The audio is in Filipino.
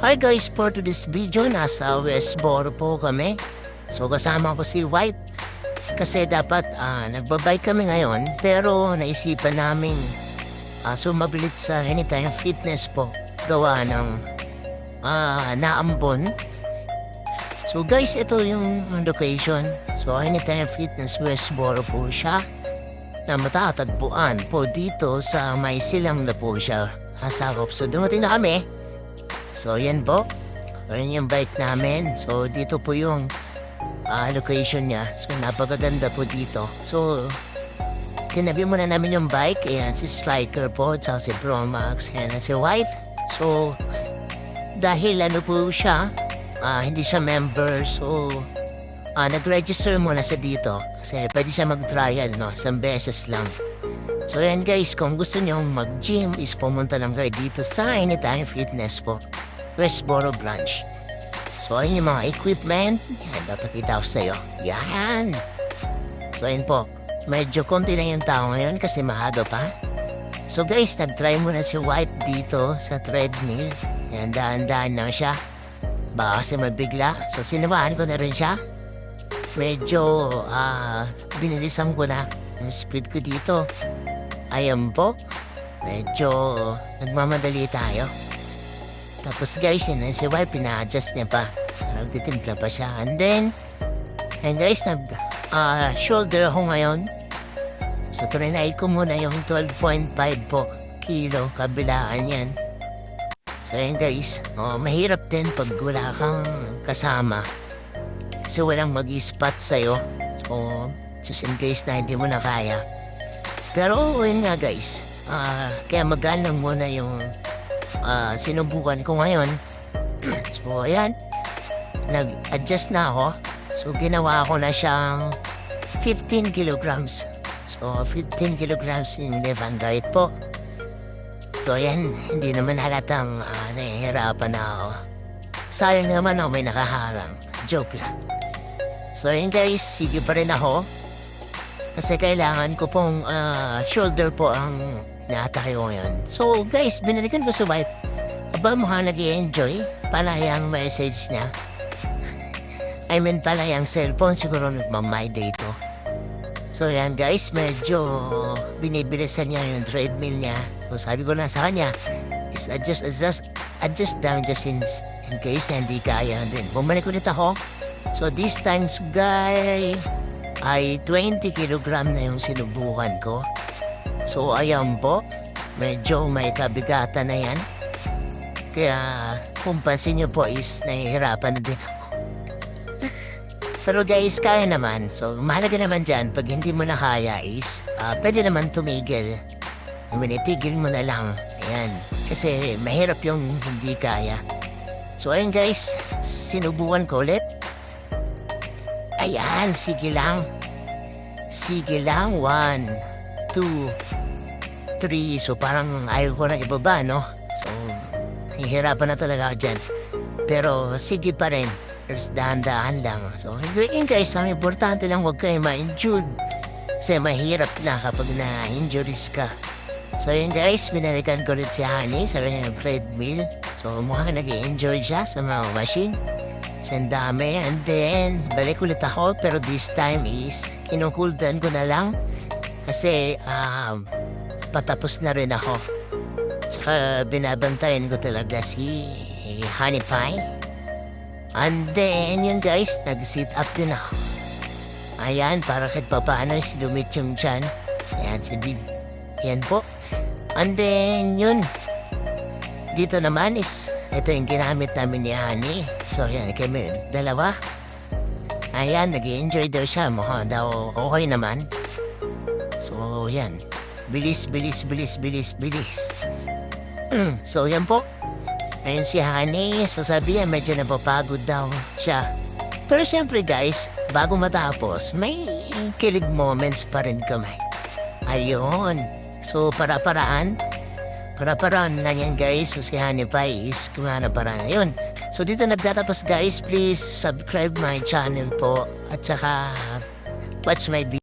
Hi guys, for today's video, nasa Westboro po kami. So kasama ko si wife. Kasi dapat nagbabike kami ngayon. Pero naisipan namin sumablit sa Anytime Fitness po. Gawa ng Naambon. So guys, ito yung location. So Anytime Fitness Westboro po siya. Na matatagpuan po dito sa may silang na po siya. Sakop. So dumating na kami. So yan po. Ayan yung bike namin. So dito po yung location niya. So napakaganda po dito. So tinabi muna namin yung bike. Ayan si Striker po. At si Promax. Ayan si wife. So dahil ano po siya, hindi siya member. So nag-register muna sa dito. Kasi pwede siya mag-trial, no? Isang beses lang. So yan guys, kung gusto nyo mag-gym is pumunta lang kayo dito sa Anytime Fitness po. Westboro branch. So ayun yung mga equipment. Yan, napakita ko sa'yo. Yan. So ayun po. Medyo konti na yung tao ngayon kasi maaga pa. So guys, nag-try muna si wife dito sa treadmill. Yan, daan-daan lang siya. Baka kasi mabigla. So sinamahan ko na rin siya. Medyo binilisan ko na yung speed ko dito. Ayan po. Medyo nagmamadali tayo. Tapos guys, yun si wife, pina-adjust niya pa. So nagtitimpla pa siya. And then guys, shoulder ako ngayon. So trinay ko muna yung 12.5 po kilo. Kabilaan yan. So yun guys, mahirap din pag wala kang kasama. Kasi walang mag-spot sa'yo. So just in case na hindi mo na kaya. Pero yun nga guys, kaya magaan lang muna yung sinubukan ko ngayon. So ayan, nag-adjust na ako. So ginawa ko na siyang 15 kilograms. So 15 kilograms in left and right po. So ayan, hindi naman halatang nahihirapan na ako. Sayang naman ako may nakaharang. Joke lang. So ayan guys, sige pa rin ako. Kasi kailangan ko pong shoulder po ang naatake ko ngayon. So guys, binalikan ko sa wife. Aba, mukhang nag-i-enjoy. Pala yung message niya. I mean pala yung cellphone. Siguro nagmamay dito. So yan guys, medyo binibilisan niya yung treadmill niya. So sabi ko na sa kanya, is adjust down just in case na hindi kaya din. Bumalik ulit ako. So this time guys, ay 20 kilogram na yung sinubukan ko. So ayan po, medyo may kabigatan na yan. Kaya kung pansin nyo po is nahihirapan na din ako. Pero guys, kaya naman. So mahalaga naman dyan, pag hindi mo na kaya is pwede naman tumigil. Itigil mo na lang. Ayan, kasi mahirap yung hindi kaya. So ayun guys, sinubukan ko ulit. Ayan, sige lang. Sige lang. 1, 2, 3. So parang ayaw ko na ibaba, no? So, hihirapan na talaga ako dyan. Pero sige pa rin. There's dahan-dahan lang. So, yun guys, ang importante lang huwag kayo ma-injured. Kasi mahirap na kapag na-injuries ka. So yun guys, binalikan ko rin si Honey sa kanyang treadmill. So mukhang nag-i-enjoy siya sa mga machine. Sandami, and then balik ulit ako, pero this time is kinukuldan ko na lang kasi patapos na rin ako. Tsaka binabantayan ko talaga si Honey Pie. And then yun guys, nag-sit up din ako. Ayan, para kahit papaano is lumit yung tiyan. Ayan si Big. Yan po. And then yun, dito naman is ito yung ginamit namin ni Honey. So yan, kami dalawa. Ayan, nag-i-enjoy daw siya. Mukhang daw okay naman. So yan, bilis. So yan po. Ayun si Honey. So sabi yan, medyo napapagod daw siya. Pero syempre guys, bago matapos, may kilig moments pa rin kami. Ayun. So para-paraan na yan guys. So si Honey Pie is kumana para ngayon. So dito nagtatapos guys. Please subscribe my channel po. At saka watch my video.